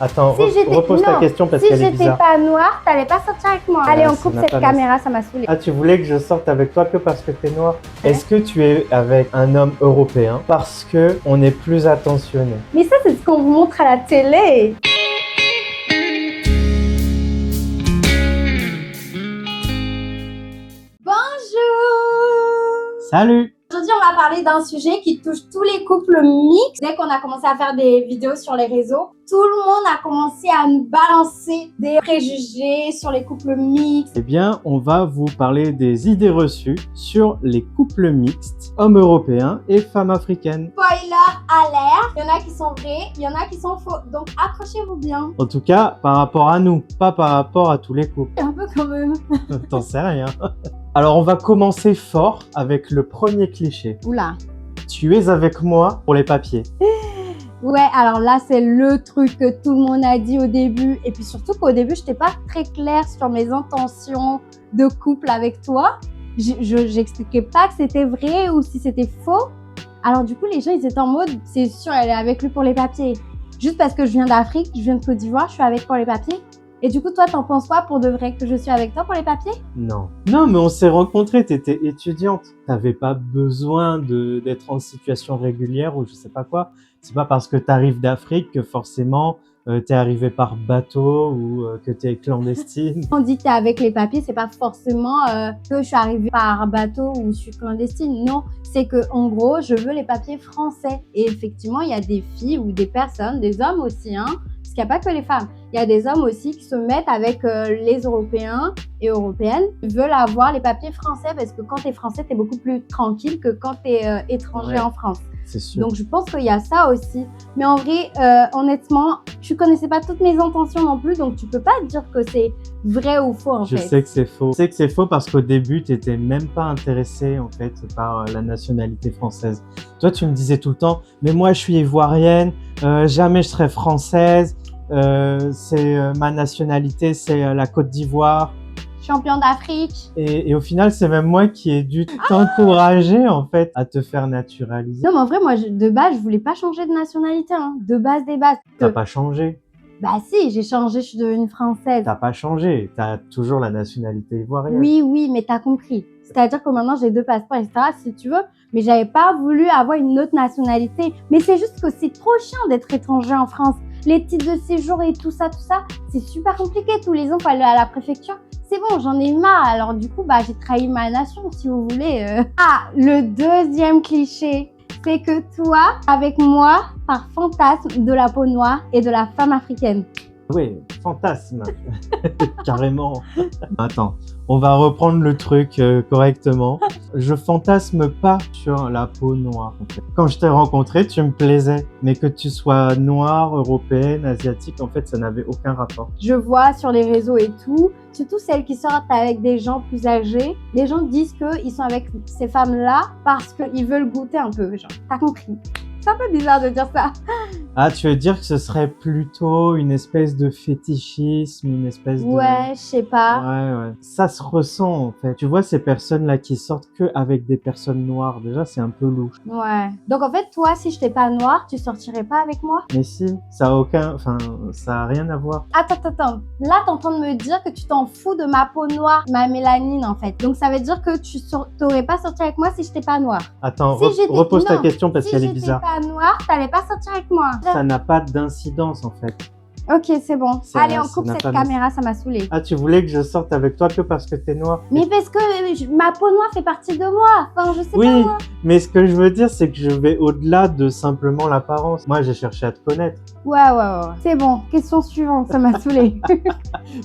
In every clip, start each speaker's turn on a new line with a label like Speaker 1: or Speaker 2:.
Speaker 1: Attends,
Speaker 2: Si
Speaker 1: repose ta
Speaker 2: non,
Speaker 1: question parce
Speaker 2: si
Speaker 1: qu'elle est
Speaker 2: j'étais
Speaker 1: bizarre.
Speaker 2: pas noire, t'allais pas sortir avec moi. Allez, on
Speaker 1: ça
Speaker 2: coupe
Speaker 1: n'a
Speaker 2: cette
Speaker 1: pas
Speaker 2: caméra, ça m'a saoulée.
Speaker 1: Ah, tu voulais que je sorte avec toi que parce que t'es noir?
Speaker 2: Ouais.
Speaker 1: Est-ce que tu es avec un homme européen parce que on est plus attentionné?
Speaker 2: Mais ça, c'est ce qu'on vous montre à la télé. Bonjour.
Speaker 1: Salut!
Speaker 2: Aujourd'hui, on va parler d'un sujet qui touche tous les couples mixtes. Dès qu'on a commencé à faire des vidéos sur les réseaux, tout le monde a commencé à nous balancer des préjugés sur les couples mixtes.
Speaker 1: Eh bien, on va vous parler des idées reçues sur les couples mixtes, hommes européens et femmes africaines.
Speaker 2: Spoiler alert, il y en a qui sont vrais, il y en a qui sont faux. Donc accrochez-vous bien.
Speaker 1: En tout cas, par rapport à nous, pas par rapport à tous les couples.
Speaker 2: Un peu quand même.
Speaker 1: T'en sais rien. Alors, on va commencer fort avec le premier cliché.
Speaker 2: Oula.
Speaker 1: Tu es avec moi pour les papiers.
Speaker 2: Ouais, alors là, c'est le truc que tout le monde a dit au début. Et puis surtout qu'au début, je n'étais pas très claire sur mes intentions de couple avec toi. J'expliquais pas que c'était vrai ou si c'était faux. Alors du coup, les gens, ils étaient en mode, c'est sûr, elle est avec lui pour les papiers. Juste parce que je viens d'Afrique, je viens de Côte d'Ivoire, je suis avec pour les papiers. Et du coup, toi, t'en penses quoi pour de vrai que je suis avec toi pour les papiers?
Speaker 1: Non. Non, mais on s'est rencontrés, t'étais étudiante. T'avais pas besoin d'être en situation régulière ou je sais pas quoi. C'est pas parce que t'arrives d'Afrique que forcément t'es arrivé par bateau ou que t'es clandestine.
Speaker 2: On dit que t'es avec les papiers, c'est pas forcément que je suis arrivée par bateau ou je suis clandestine. Non, c'est que en gros, je veux les papiers français. Et effectivement, il y a des filles ou des personnes, des hommes aussi, hein, parce qu'il n'y a pas que les femmes. Il y a des hommes aussi qui se mettent avec les Européens et Européennes, qui veulent avoir les papiers français parce que quand tu es français, tu es beaucoup plus tranquille que quand tu es étranger en France.
Speaker 1: C'est sûr.
Speaker 2: Donc je pense qu'il y a ça aussi. Mais en vrai, honnêtement, tu connaissais pas toutes mes intentions non plus, donc tu peux pas dire que c'est vrai ou faux en fait.
Speaker 1: Je sais que c'est faux. Je sais que c'est faux parce qu'au début, tu n'étais même pas intéressée en fait par la nationalité française. Toi, tu me disais tout le temps, mais moi, je suis ivoirienne, jamais je serai française. Ma nationalité, c'est la Côte d'Ivoire.
Speaker 2: Champion d'Afrique.
Speaker 1: Et au final, c'est même moi qui ai dû t'encourager en fait à te faire naturaliser.
Speaker 2: Non, mais en vrai, moi, de base, je voulais pas changer de nationalité, hein. De base des bases.
Speaker 1: T'as pas changé.
Speaker 2: Bah si, j'ai changé, je suis devenue française.
Speaker 1: T'as pas changé. T'as toujours la nationalité ivoirienne.
Speaker 2: Oui, mais t'as compris. C'est-à-dire que maintenant, j'ai 2 passeports, etc., si tu veux. Mais j'avais pas voulu avoir une autre nationalité. Mais c'est juste que c'est trop chiant d'être étranger en France. Les titres de séjour et tout ça, c'est super compliqué. Tous les ans, faut aller à la préfecture. C'est bon, j'en ai marre. Alors du coup, j'ai trahi ma nation, si vous voulez. Ah, le deuxième cliché, c'est que toi, avec moi, par fantasme de la peau noire et de la femme africaine.
Speaker 1: Oui, fantasme. Carrément. Attends, on va reprendre le truc correctement. Je fantasme pas sur la peau noire. En fait. Quand je t'ai rencontré, tu me plaisais. Mais que tu sois noire, européenne, asiatique, en fait, ça n'avait aucun rapport.
Speaker 2: Je vois sur les réseaux et tout, surtout celles qui sortent avec des gens plus âgés, les gens disent qu'ils sont avec ces femmes-là parce qu'ils veulent goûter un peu. Genre, t'as compris? C'est un peu bizarre de dire ça.
Speaker 1: Ah, tu veux dire que ce serait plutôt une espèce de fétichisme, une espèce de...
Speaker 2: Ouais, je sais pas.
Speaker 1: Ouais. Ça se ressent, en fait. Tu vois, ces personnes-là qui sortent que avec des personnes noires, déjà, c'est un peu louche.
Speaker 2: Ouais. Donc, en fait, toi, si je n'étais pas noire, tu sortirais pas avec moi?
Speaker 1: Mais si, ça a aucun... Enfin, ça a rien à voir.
Speaker 2: Attends. Là, t'es en train de me dire que tu t'en fous de ma peau noire, ma mélanine, en fait. Donc, ça veut dire que tu t'aurais pas sorti avec moi si je n'étais pas noire.
Speaker 1: Attends,
Speaker 2: Si
Speaker 1: repose ta question parce qu'elle est bizarre.
Speaker 2: Si j'étais pas noire, t'allais pas sortir avec moi.
Speaker 1: Ça n'a pas d'incidence, en fait.
Speaker 2: Ok, c'est bon. Allez, on coupe
Speaker 1: n'a
Speaker 2: cette
Speaker 1: pas
Speaker 2: caméra, ça m'a saoulée.
Speaker 1: Ah, tu voulais que je sorte avec toi que parce que t'es noire?
Speaker 2: Mais parce que ma peau noire fait partie de moi. Enfin, je sais pas
Speaker 1: Oui,
Speaker 2: moi.
Speaker 1: mais ce que je veux dire, c'est que je vais au-delà de simplement l'apparence. Moi, j'ai cherché à te connaître.
Speaker 2: Ouais. C'est bon. Question suivante, ça m'a saoulée.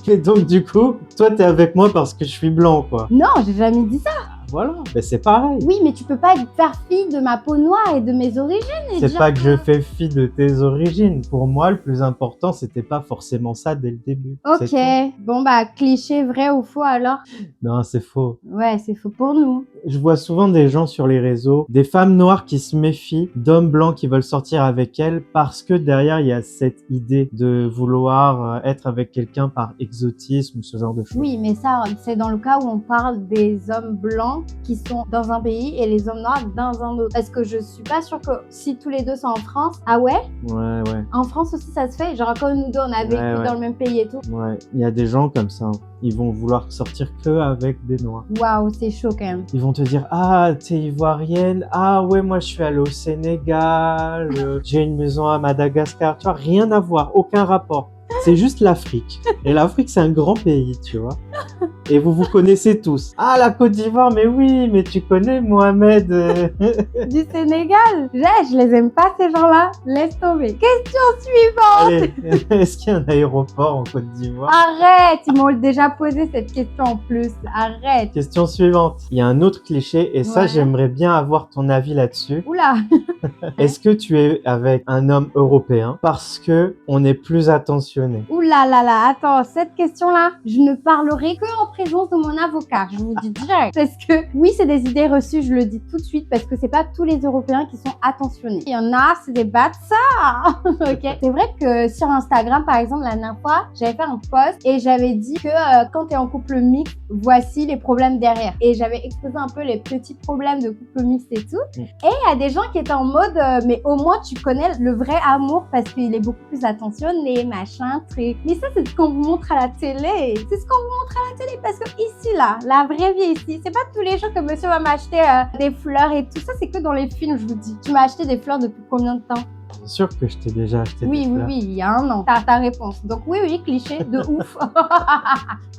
Speaker 1: Mais donc, du coup, toi, t'es avec moi parce que je suis blanc, quoi.
Speaker 2: Non, j'ai jamais dit ça.
Speaker 1: Voilà, mais c'est pareil.
Speaker 2: Oui, mais tu peux pas faire fi de ma peau noire et de mes origines.
Speaker 1: C'est pas que je fais fi de tes origines. Pour moi, le plus important, c'était pas forcément ça dès le début.
Speaker 2: Ok, bon cliché vrai ou faux alors?
Speaker 1: Non, c'est faux.
Speaker 2: Ouais, c'est faux pour nous.
Speaker 1: Je vois souvent des gens sur les réseaux, des femmes noires qui se méfient d'hommes blancs qui veulent sortir avec elles parce que derrière il y a cette idée de vouloir être avec quelqu'un par exotisme ou ce genre de choses.
Speaker 2: Oui, mais ça, c'est dans le cas où on parle des hommes blancs qui sont dans un pays et les hommes noirs dans un autre. Parce que je suis pas sûre que si tous les deux sont en France, ah ouais?
Speaker 1: Ouais.
Speaker 2: En France aussi ça se fait, genre comme nous deux on a vécu
Speaker 1: Ouais.
Speaker 2: dans le même pays et tout.
Speaker 1: Ouais, il y a des gens comme ça, hein. Ils vont vouloir sortir que avec des noirs.
Speaker 2: Waouh, c'est chaud quand même.
Speaker 1: Ils vont te dire, ah, t'es ivoirienne, ah ouais, moi je suis allée au Sénégal, j'ai une maison à Madagascar, tu vois, rien à voir, aucun rapport. C'est juste l'Afrique. Et l'Afrique, c'est un grand pays, tu vois. Et vous vous connaissez tous. Ah, la Côte d'Ivoire, mais oui, mais tu connais Mohamed.
Speaker 2: Du Sénégal? Je les aime pas ces gens-là. Laisse tomber. Question suivante.
Speaker 1: Allez, est-ce qu'il y a un aéroport en Côte d'Ivoire?
Speaker 2: Arrête, ils m'ont déjà posé cette question en plus. Arrête.
Speaker 1: Question suivante. Il y a un autre cliché et ça,
Speaker 2: Ouais.
Speaker 1: j'aimerais bien avoir ton avis là-dessus.
Speaker 2: Oula.
Speaker 1: Est-ce que tu es avec un homme européen parce que on est plus attentionné?
Speaker 2: Oula là là. Attends, cette question-là, je ne parlerai que en présence de mon avocat. Je vous dis direct. Parce que oui, c'est des idées reçues, je le dis tout de suite, parce que c'est pas tous les Européens qui sont attentionnés. Il y en a, c'est des bâtards. Ok. C'est vrai que sur Instagram, par exemple, la dernière fois, j'avais fait un post et j'avais dit que quand tu es en couple mixte, voici les problèmes derrière. Et j'avais exposé un peu les petits problèmes de couple mixte et tout. Et il y a des gens qui étaient en mode, mais au moins tu connais le vrai amour parce qu'il est beaucoup plus attentionné, machin, truc. Mais ça, c'est ce qu'on vous montre à la télé. C'est ce qu'on vous montre à la télé parce que ici, là, la vraie vie ici, c'est pas tous les jours que monsieur va m'acheter des fleurs et tout ça, c'est que dans les films, je vous dis. Tu m'as acheté des fleurs depuis combien de temps?
Speaker 1: Bien sûr que je t'ai déjà acheté
Speaker 2: Oui,
Speaker 1: des
Speaker 2: oui,
Speaker 1: fleurs.
Speaker 2: oui, il y a un an. T'as ta réponse. Donc oui, oui, cliché de ouf.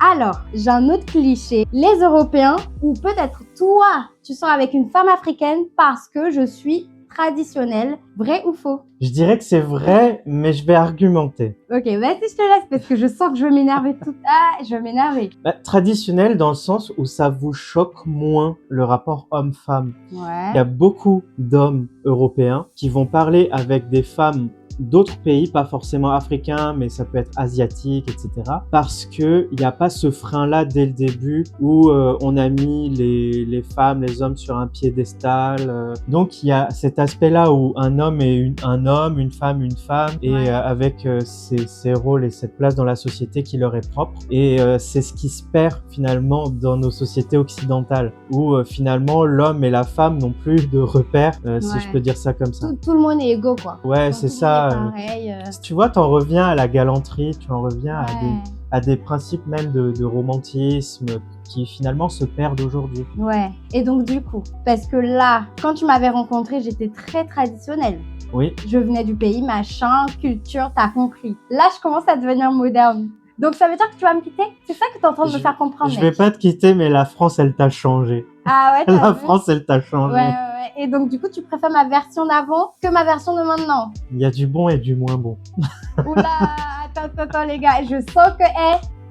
Speaker 2: Alors, j'ai un autre cliché. Les Européens, ou peut-être toi, tu sors avec une femme africaine parce que je suis traditionnelle. Vrai ou faux?
Speaker 1: Je dirais que c'est vrai, mais je vais argumenter.
Speaker 2: Ok, vas-y, je te laisse parce que je sens que je vais m'énerver tout. Ah, je vais m'énerver.
Speaker 1: Traditionnel dans le sens où ça vous choque moins le rapport homme-femme. Il y
Speaker 2: Ouais.
Speaker 1: a beaucoup d'hommes européens qui vont parler avec des femmes d'autres pays, pas forcément africains, mais ça peut être asiatique, etc. Parce que il n'y a pas ce frein-là dès le début où on a mis les femmes, les hommes sur un piédestal. Donc il y a cet aspect-là où un homme est un homme, une femme, et
Speaker 2: Ouais.
Speaker 1: avec ces rôles et cette place dans la société qui leur est propre. Et c'est ce qui se perd finalement dans nos sociétés occidentales, où finalement l'homme et la femme n'ont plus de repères, si
Speaker 2: Ouais.
Speaker 1: je peux dire ça comme ça.
Speaker 2: Tout le monde est égaux, quoi.
Speaker 1: Ouais,
Speaker 2: Quand
Speaker 1: c'est
Speaker 2: tout le monde
Speaker 1: ça.
Speaker 2: est pareil,
Speaker 1: Tu vois, t'en reviens à la galanterie, tu en reviens
Speaker 2: ouais.
Speaker 1: à des principes même de romantisme qui finalement se perdent aujourd'hui.
Speaker 2: Ouais. Et donc du coup, parce que là, quand tu m'avais rencontrée, j'étais très traditionnelle.
Speaker 1: Oui,
Speaker 2: Je venais du pays, machin, culture, t'as compris. Là, je commence à devenir moderne. Donc ça veut dire que tu vas me quitter? C'est ça que t'es en train de me faire comprendre,
Speaker 1: je
Speaker 2: mec.
Speaker 1: vais pas te quitter, mais la France, elle t'a changé.
Speaker 2: Ah ouais, t'as
Speaker 1: La
Speaker 2: vu?
Speaker 1: France, elle t'a
Speaker 2: Ouais,
Speaker 1: changé.
Speaker 2: ouais, ouais. Et donc du coup, tu préfères ma version d'avant que ma version de maintenant?
Speaker 1: Il y a du bon et du moins bon.
Speaker 2: Oula, attends, les gars, je sens que,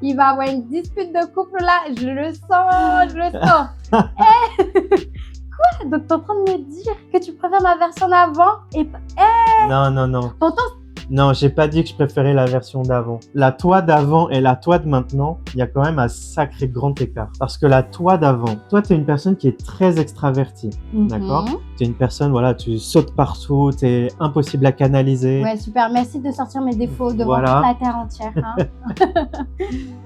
Speaker 2: il va y avoir une dispute de couple là, je le sens. Quoi? Donc t'es en train de me dire que tu préfères ma version d'avant et
Speaker 1: Non.
Speaker 2: pourtant,
Speaker 1: Non, j'ai pas dit que je préférais la version d'avant. La toi d'avant et la toi de maintenant, il y a quand même un sacré grand écart. Parce que la toi d'avant, toi, t'es une personne qui est très extravertie. D'accord. T'es une personne, voilà, tu sautes partout, t'es impossible à canaliser.
Speaker 2: Ouais, super, merci de sortir mes défauts devant
Speaker 1: Voilà.
Speaker 2: toute la terre entière. Hein.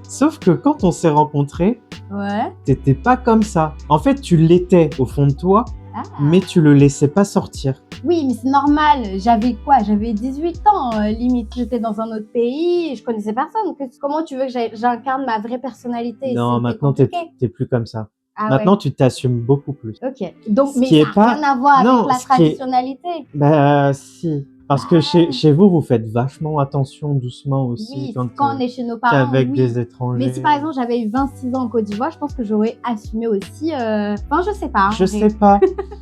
Speaker 1: Sauf que quand on s'est rencontrés,
Speaker 2: Ouais.
Speaker 1: t'étais pas comme ça. En fait, tu l'étais au fond de toi,
Speaker 2: Ah.
Speaker 1: mais tu le laissais pas sortir.
Speaker 2: Oui, mais c'est normal. J'avais quoi? J'avais 18 ans, limite. J'étais dans un autre pays, je connaissais personne. Comment tu veux que j'incarne ma vraie personnalité?
Speaker 1: Non,
Speaker 2: C'était
Speaker 1: maintenant,
Speaker 2: compliqué.
Speaker 1: t'es plus comme ça.
Speaker 2: Ah
Speaker 1: Maintenant,
Speaker 2: ouais.
Speaker 1: tu t'assumes beaucoup plus.
Speaker 2: Ok. Donc,
Speaker 1: Ce
Speaker 2: mais
Speaker 1: qui
Speaker 2: ça
Speaker 1: est
Speaker 2: n'a
Speaker 1: pas-
Speaker 2: rien à voir
Speaker 1: Non,
Speaker 2: avec la
Speaker 1: ce qui est-
Speaker 2: traditionnalité.
Speaker 1: Bah, si. Parce que chez vous, vous faites vachement attention, doucement aussi,
Speaker 2: Oui,
Speaker 1: quand
Speaker 2: on est chez nos
Speaker 1: t'es
Speaker 2: parents,
Speaker 1: avec
Speaker 2: oui.
Speaker 1: des étrangers.
Speaker 2: Mais si par exemple j'avais eu 26 ans en Côte d'Ivoire, je pense que j'aurais assumé aussi. Enfin, je sais pas. en
Speaker 1: Je
Speaker 2: vrai.
Speaker 1: sais pas.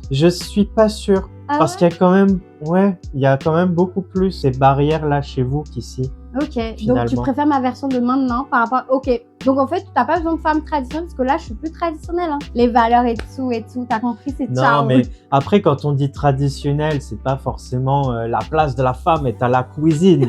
Speaker 1: Je suis pas sûr.
Speaker 2: Ah
Speaker 1: Parce qu'il y a quand même, il y a quand même beaucoup plus ces barrières-là chez vous qu'ici.
Speaker 2: Ok, donc tu
Speaker 1: Finalement.
Speaker 2: préfères ma version de maintenant par rapport. Ok, donc en fait, tu n'as pas besoin de femme traditionnelle parce que là, je suis plus traditionnelle. Hein. Les valeurs et tout, t'as compris, c'est
Speaker 1: Non,
Speaker 2: ciao.
Speaker 1: mais après, quand on dit traditionnel, c'est pas forcément la place de la femme est à la cuisine.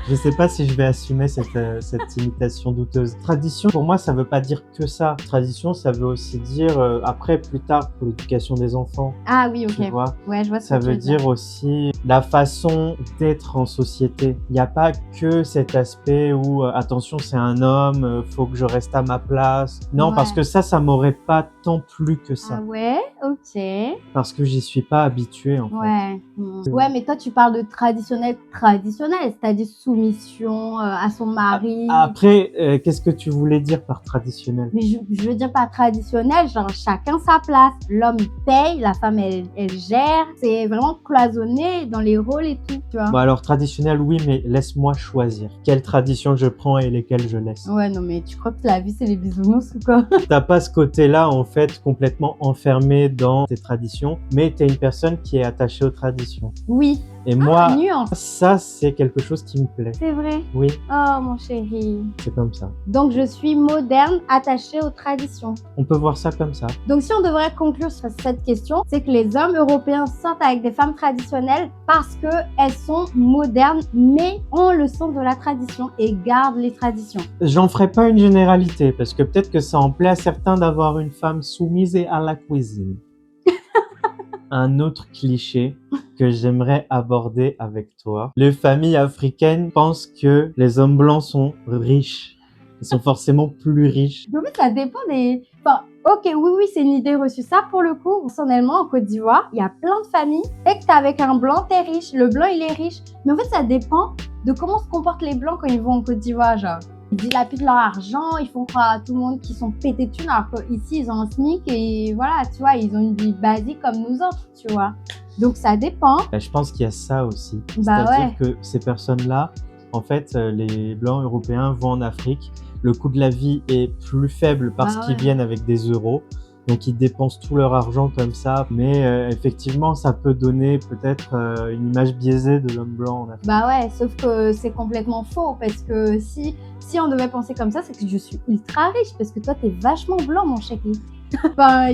Speaker 1: Je sais pas si je vais assumer cette imitation douteuse. Tradition, pour moi, ça veut pas dire que ça. Tradition, ça veut aussi dire, après, plus tard, pour l'éducation des enfants.
Speaker 2: Ah oui,
Speaker 1: Tu
Speaker 2: ok.
Speaker 1: vois,
Speaker 2: Ouais, je vois ce
Speaker 1: ça
Speaker 2: que tu
Speaker 1: veut
Speaker 2: veux dire.
Speaker 1: dire aussi la façon d'être en société. Il n'y a pas que cet aspect où, attention, c'est un homme, faut que je reste à ma place. Non,
Speaker 2: Ouais.
Speaker 1: parce que ça m'aurait pas tant plu que ça.
Speaker 2: Ah ouais, ok.
Speaker 1: Parce que j'y suis pas habitué, en fait.
Speaker 2: Ouais. Ouais, mais toi, tu parles de traditionnel, c'est-à-dire soumission à son mari.
Speaker 1: Après, qu'est-ce que tu voulais dire par traditionnel?
Speaker 2: Mais je veux dire pas traditionnel, genre chacun sa place. L'homme il paye, la femme elle gère. C'est vraiment cloisonné dans les rôles et tout, tu vois.
Speaker 1: Bon, alors traditionnel, oui, mais laisse-moi choisir. Quelle tradition je prends et lesquelles je laisse.
Speaker 2: Ouais, non, mais tu crois que la vie c'est les bisounours ou quoi?
Speaker 1: T'as pas ce côté-là, en fait, complètement enfermé dans tes traditions, mais t'es une personne qui est attachée aux traditions.
Speaker 2: Oui.
Speaker 1: Et moi,
Speaker 2: Nuance.
Speaker 1: ça, c'est quelque chose qui me plaît.
Speaker 2: C'est vrai.
Speaker 1: Oui,
Speaker 2: Oh mon chéri.
Speaker 1: c'est comme ça.
Speaker 2: Donc je suis moderne, attachée aux traditions.
Speaker 1: On peut voir ça comme ça.
Speaker 2: Donc si on devrait conclure sur cette question, c'est que les hommes européens sortent avec des femmes traditionnelles parce qu'elles sont modernes, mais ont le sens de la tradition et gardent les traditions.
Speaker 1: J'en ferai pas une généralité, parce que peut-être que ça en plaît à certains d'avoir une femme soumise et à la cuisine. Un autre cliché que j'aimerais aborder avec toi. Les familles africaines pensent que les hommes blancs sont riches. Ils sont forcément plus riches.
Speaker 2: Mais en fait, ça dépend des... Enfin, ok, oui, c'est une idée reçue. Ça, pour le coup, personnellement, en Côte d'Ivoire, il y a plein de familles. Dès que t'es avec un blanc, t'es riche. Le blanc, il est riche. Mais en fait, ça dépend de comment se comportent les blancs quand ils vont en Côte d'Ivoire, genre. Ils dilapident leur argent, ils font croire à tout le monde qu'ils sont pétés de thunes, alors qu'ici, ils ont un SMIC et voilà, tu vois, ils ont une vie basique comme nous autres, tu vois. Donc, ça dépend.
Speaker 1: Je pense qu'il y a ça aussi.
Speaker 2: Bah
Speaker 1: C'est-à-dire que ces personnes-là, en fait, les blancs européens vont en Afrique. Le coût de la vie est plus faible parce qu'ils viennent avec des euros. Donc, ils dépensent tout leur argent comme ça. Mais effectivement, ça peut donner peut-être une image biaisée de l'homme blanc en Afrique.
Speaker 2: Bah ouais, sauf que c'est complètement faux parce que si on devait penser comme ça, c'est que je suis ultra riche parce que toi, t'es vachement blanc, mon chéri. Enfin,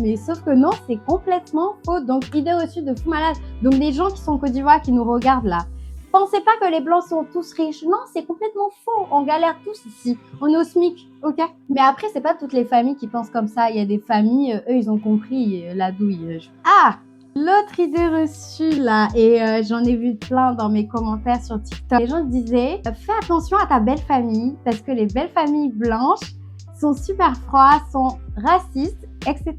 Speaker 2: mais sauf que non, c'est complètement faux. Donc, idée reçue de fou malade. Donc, les gens qui sont en Côte d'Ivoire, qui nous regardent là, pensez pas que les blancs sont tous riches. Non, c'est complètement faux. On galère tous ici. On est au SMIC, ok? Mais après, c'est pas toutes les familles qui pensent comme ça. Il y a des familles, eux, ils ont compris la douille. Ah! L'autre idée reçue là, et j'en ai vu plein dans mes commentaires sur TikTok, les gens disaient fais attention à ta belle famille parce que les belles familles blanches sont super froides, sont racistes, etc.,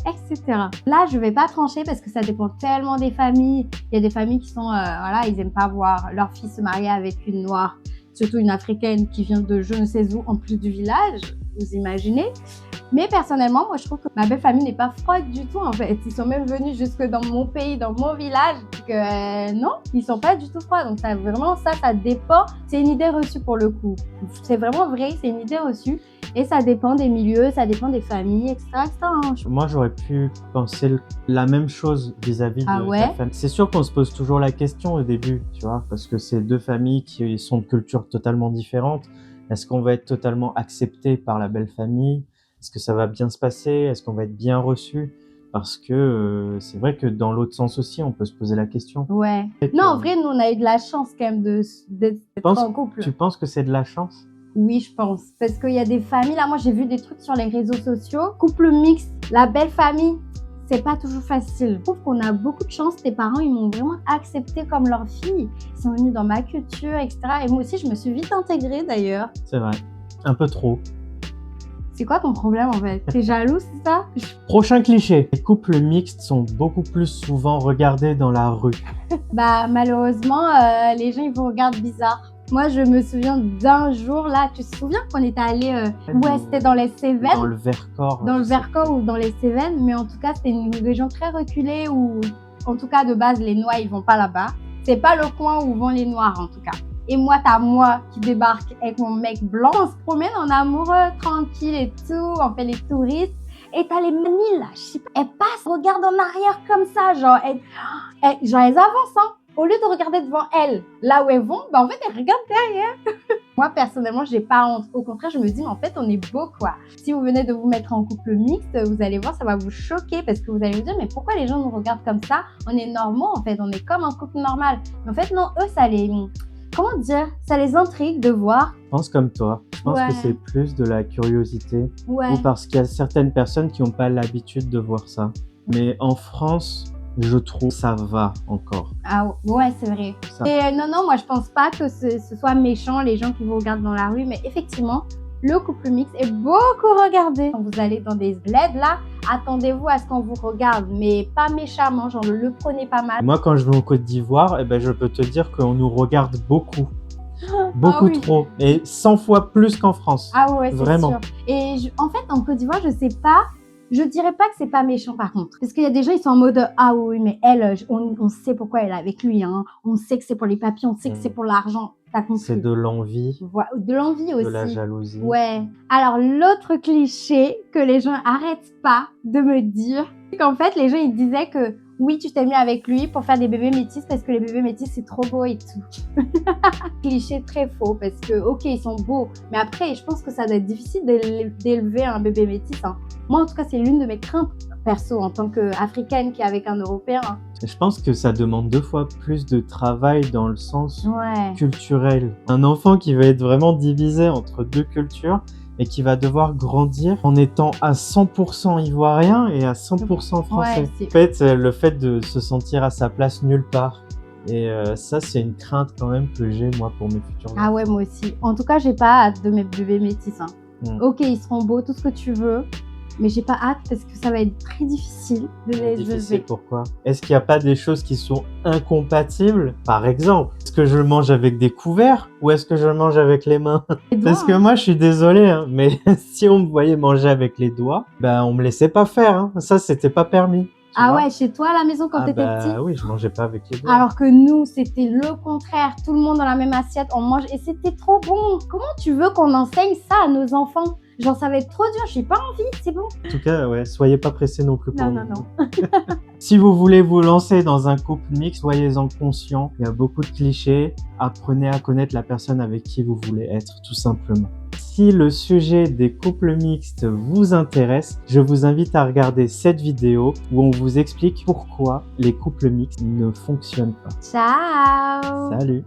Speaker 2: etc. Là, je vais pas trancher parce que ça dépend tellement des familles. Il y a des familles qui sont, voilà, ils aiment pas voir leur fille se marier avec une noire, surtout une africaine qui vient de je ne sais où, en plus du village, vous imaginez. Mais personnellement, moi, je trouve que ma belle famille n'est pas froide du tout, en fait. Ils sont même venus jusque dans mon pays, dans mon village. Donc, non, ils sont pas du tout froids. Donc, ça, vraiment, ça dépend. C'est une idée reçue pour le coup. C'est vraiment vrai, c'est une idée reçue. Et ça dépend des milieux, ça dépend des familles, etc.
Speaker 1: Moi, j'aurais pu penser la même chose vis-à-vis de ta famille. C'est sûr qu'on se pose toujours la question au début, tu vois, parce que c'est deux familles qui sont de cultures totalement différentes. Est-ce qu'on va être totalement accepté par la belle famille ? Est-ce que ça va bien se passer? Est-ce qu'on va être bien reçu? Parce que c'est vrai que dans l'autre sens aussi, on peut se poser la question.
Speaker 2: Ouais. Non, en vrai, nous, on a eu de la chance quand même d'être en couple.
Speaker 1: Tu penses que c'est de la chance?
Speaker 2: Oui, je pense. Parce qu'il y a des familles, là, moi, j'ai vu des trucs sur les réseaux sociaux. Couple mixte, la belle famille, c'est pas toujours facile. Je trouve qu'on a beaucoup de chance. Tes parents, ils m'ont vraiment accepté comme leur fille. Ils sont venus dans ma culture, etc. Et moi aussi, je me suis vite intégrée, d'ailleurs.
Speaker 1: C'est vrai. Un peu trop.
Speaker 2: C'est quoi ton problème en fait? T'es jaloux, c'est ça?
Speaker 1: Prochain cliché. Les couples mixtes sont beaucoup plus souvent regardés dans la rue.
Speaker 2: Bah malheureusement, les gens ils vous regardent bizarre. Moi je me souviens d'un jour là, tu te souviens qu'on était allé, ouais c'était dans les Cévennes.
Speaker 1: Dans le Vercors.
Speaker 2: Dans le Vercors ou dans les Cévennes, mais en tout cas c'était une région très reculée où, en tout cas de base les Noirs ils vont pas là-bas. C'est pas le coin où vont les Noirs en tout cas. Et moi, t'as moi qui débarque avec mon mec blanc, on se promène en amoureux, tranquille et tout, on fait les touristes. Et t'as les manies là, je sais pas, elles passent, regardent en arrière comme ça, genre elles avancent, hein. Au lieu de regarder devant elles, là où elles vont, bah en fait elles regardent derrière. Moi personnellement, j'ai pas honte. Au contraire, je me dis, mais en fait on est beau quoi. Si vous venez de vous mettre en couple mixte, vous allez voir, ça va vous choquer parce que vous allez vous dire, mais pourquoi les gens nous regardent comme ça? On est normaux en fait, on est comme un couple normal. Mais en fait non, eux ça les... comment dire, ça les intrigue de voir.
Speaker 1: Je pense comme toi. Je pense
Speaker 2: Ouais.
Speaker 1: que c'est plus de la curiosité
Speaker 2: Ouais.
Speaker 1: ou parce qu'il y a certaines personnes qui n'ont pas l'habitude de voir ça. Mais en France, je trouve ça va encore.
Speaker 2: Ah ouais, c'est vrai.
Speaker 1: Ça.
Speaker 2: Et non, moi je pense pas que ce soit méchant les gens qui vous regardent dans la rue, mais effectivement, le couple mixte est beaucoup regardé. Quand vous allez dans des bleds là, attendez-vous à ce qu'on vous regarde, mais pas méchamment, genre le prenez pas mal.
Speaker 1: Moi, quand je vais en Côte d'Ivoire, eh ben, je peux te dire qu'on nous regarde beaucoup. Beaucoup
Speaker 2: oui.
Speaker 1: trop. Et 100 fois plus qu'en France.
Speaker 2: Ah ouais, c'est
Speaker 1: Vraiment.
Speaker 2: sûr. Et en fait, en Côte d'Ivoire, je sais pas, je dirais pas que c'est pas méchant par contre. Parce qu'il y a des gens, ils sont en mode ah oui, mais elle, on sait pourquoi elle est avec lui. Hein. On sait que c'est pour les papiers, on sait que c'est pour l'argent. T'as compris.
Speaker 1: C'est de l'envie,
Speaker 2: De l'envie aussi.
Speaker 1: de la jalousie.
Speaker 2: Ouais. Alors, l'autre cliché que les gens arrêtent pas de me dire, c'est qu'en fait, les gens, ils disaient que oui, tu t'es mis avec lui pour faire des bébés métis parce que les bébés métis, c'est trop beau et tout. Cliché très faux parce que, ok, ils sont beaux, mais après, je pense que ça doit être difficile d'élever un bébé métis. Hein. Moi, en tout cas, c'est l'une de mes craintes, perso, en tant qu'Africaine qui est avec un Européen. Hein.
Speaker 1: Je pense que ça demande 2 fois plus de travail dans le sens
Speaker 2: Ouais.
Speaker 1: culturel. Un enfant qui va être vraiment divisé entre 2 cultures et qui va devoir grandir en étant à 100% ivoirien et à 100% français.
Speaker 2: Ouais,
Speaker 1: En fait, le fait de se sentir à sa place nulle part. Et ça, c'est une crainte quand même que j'ai, moi, pour mes futurs enfants.
Speaker 2: Ah ouais, moi aussi. En tout cas, j'ai pas hâte de mes bébés métis. Hein. Ok, ils seront beaux, tout ce que tu veux, mais j'ai pas hâte parce que ça va être très difficile de les
Speaker 1: Difficile,
Speaker 2: élever.
Speaker 1: pourquoi? Est-ce qu'il n'y a pas des choses qui sont incompatibles? Par exemple, est-ce que je le mange avec des couverts ou est-ce que je le mange avec les mains? Parce que moi, je suis désolé, hein, mais si on me voyait manger avec les doigts, ben on me laissait pas faire. Hein. Ça, c'était pas permis.
Speaker 2: Ah ouais, chez toi à la maison quand
Speaker 1: Ah
Speaker 2: t'étais
Speaker 1: bah
Speaker 2: petit?
Speaker 1: oui, je mangeais pas avec les doigts.
Speaker 2: Alors que nous, c'était le contraire. Tout le monde dans la même assiette, on mange et c'était trop bon. Comment tu veux qu'on enseigne ça à nos enfants? Genre, ça va être trop dur, j'ai pas envie, c'est bon.
Speaker 1: En tout cas, ouais, soyez pas pressés non plus pour
Speaker 2: Non,
Speaker 1: nous.
Speaker 2: non, non.
Speaker 1: Si vous voulez vous lancer dans un couple mixte, soyez-en conscients. Il y a beaucoup de clichés. Apprenez à connaître la personne avec qui vous voulez être, tout simplement. Si le sujet des couples mixtes vous intéresse, je vous invite à regarder cette vidéo où on vous explique pourquoi les couples mixtes ne fonctionnent pas.
Speaker 2: Ciao!
Speaker 1: Salut!